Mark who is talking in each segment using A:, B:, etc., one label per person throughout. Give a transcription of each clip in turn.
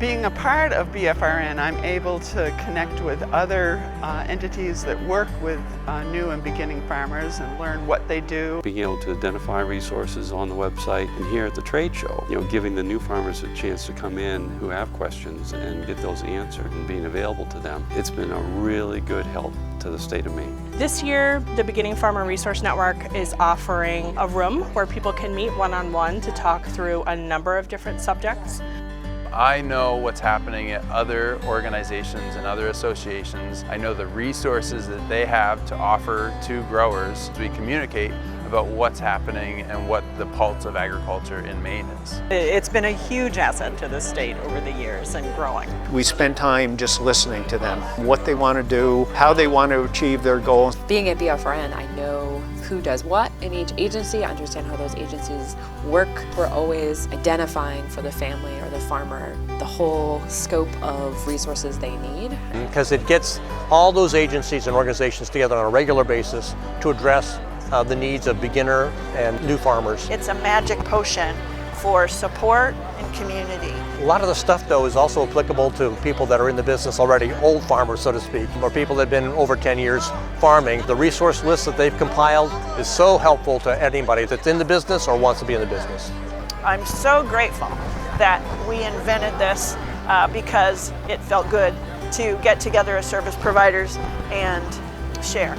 A: Being a part of BFRN, I'm able to connect with other entities that work with new and beginning farmers and learn what they do.
B: Being able to identify resources on the website, and here at the trade show, giving the new farmers a chance to come in who have questions and get those answered and being available to them. It's been a really good help to the state of Maine.
C: This year, the Beginning Farmer Resource Network is offering a room where people can meet one-on-one to talk through a number of different subjects.
D: I know what's happening at other organizations and other associations. I know the resources that they have to offer to growers. We communicate about what's happening and what the pulse of agriculture in Maine is.
E: It's been a huge asset to the state over the years and growing.
F: We spend time just listening to them, what they want to do, how they want to achieve their goals.
G: Being at BFRN, I know who does what in each agency. I understand how those agencies work. We're always identifying for the family or the farmer the whole scope of resources they need.
H: Because it gets all those agencies and organizations together on a regular basis to address the needs of beginner and new farmers.
I: It's a magic potion for support and community.
H: A lot of the stuff, though, is also applicable to people that are in the business already, old farmers, so to speak, or people that have been over 10 years farming. The resource list that they've compiled is so helpful to anybody that's in the business or wants to be in the business.
I: I'm so grateful that we invented this because it felt good to get together as service providers and share.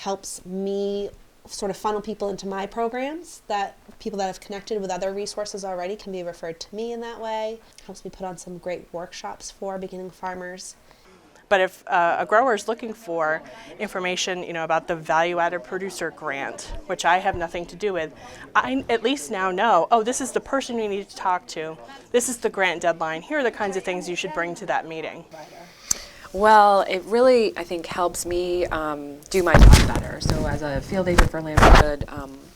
J: helps me sort of funnel people into my programs, that people that have connected with other resources already can be referred to me in that way. Helps me put on some great workshops for beginning farmers.
C: But if a grower is looking for information, about the value-added producer grant, which I have nothing to do with, I at least now know, oh, this is the person you need to talk to. This is the grant deadline. Here are the kinds of things you should bring to that meeting.
G: Well, it really, I think, helps me do my job better. So as a field agent for Land for Good,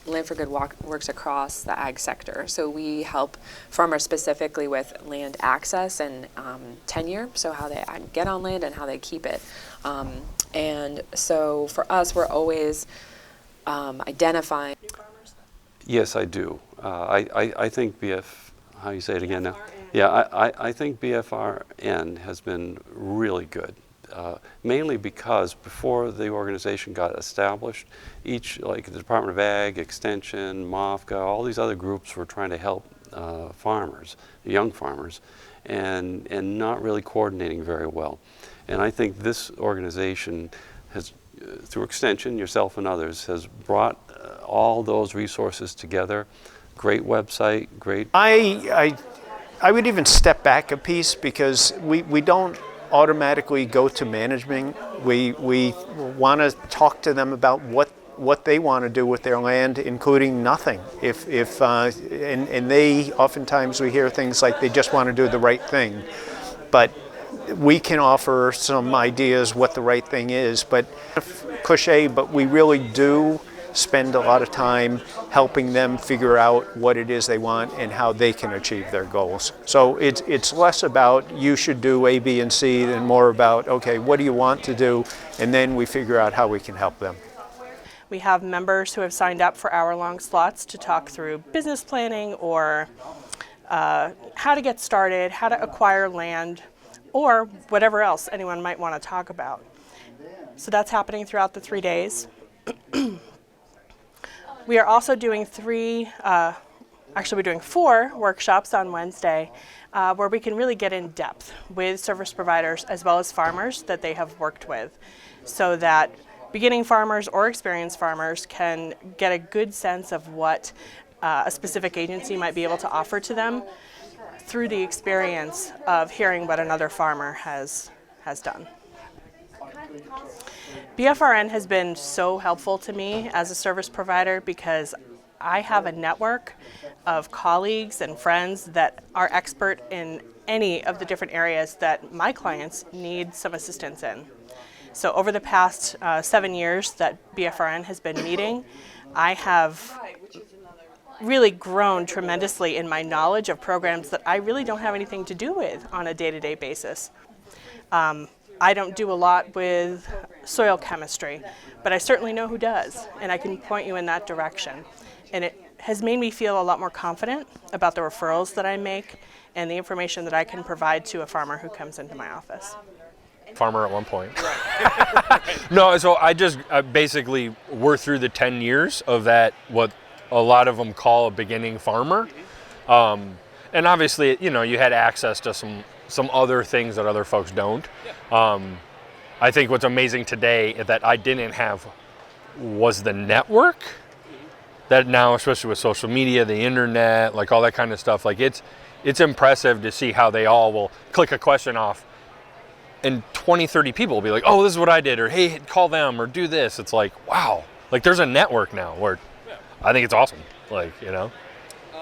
G: Land for Good works across the ag sector. So we help farmers specifically with land access and tenure, so how they get on land and how they keep it. And so for us, we're always identifying.
B: Yes, I do. I think how you say it again now? Yeah, I think BFRN has been really good, mainly because before the organization got established, like the Department of Ag, Extension, MOFGA, all these other groups were trying to help farmers, young farmers, and not really coordinating very well. And I think this organization has, through Extension, yourself and others, has brought all those resources together. Great website, great.
F: I would even step back a piece, because we don't automatically go to management. We want to talk to them about what they want to do with their land, including nothing. And they, oftentimes we hear things like they just want to do the right thing, but we can offer some ideas what the right thing is. But cliche, but we really do spend a lot of time helping them figure out what it is they want and how they can achieve their goals. So it's less about you should do A, B, and C, and more about, okay, what do you want to do? And then we figure out how we can help them.
C: We have members who have signed up for hour-long slots to talk through business planning or how to get started, how to acquire land, or whatever else anyone might want to talk about. So that's happening throughout the 3 days. We are also doing we're doing 4 workshops on Wednesday where we can really get in depth with service providers as well as farmers that they have worked with, so that beginning farmers or experienced farmers can get a good sense of what a specific agency might be able to offer to them through the experience of hearing what another farmer has done. BFRN has been so helpful to me as a service provider, because I have a network of colleagues and friends that are expert in any of the different areas that my clients need some assistance in. So over the past 7 years that BFRN has been meeting, I have really grown tremendously in my knowledge of programs that I really don't have anything to do with on a day-to-day basis. I don't do a lot with soil chemistry, but I certainly know who does, and I can point you in that direction. And it has made me feel a lot more confident about the referrals that I make and the information that I can provide to a farmer who comes into my office.
K: Farmer at one point. No, so I basically, we're through the 10 years of that, what a lot of them call a beginning farmer. And obviously, you had access to some other things that other folks don't. I think what's amazing today that I didn't have was the network that now, especially with social media, the internet, like all that kind of stuff, like it's impressive to see how they all will click a question off and 20, 30 people will be like, oh, this is what I did, or hey, call them, or do this. It's like, wow, like there's a network now where I think it's awesome, like,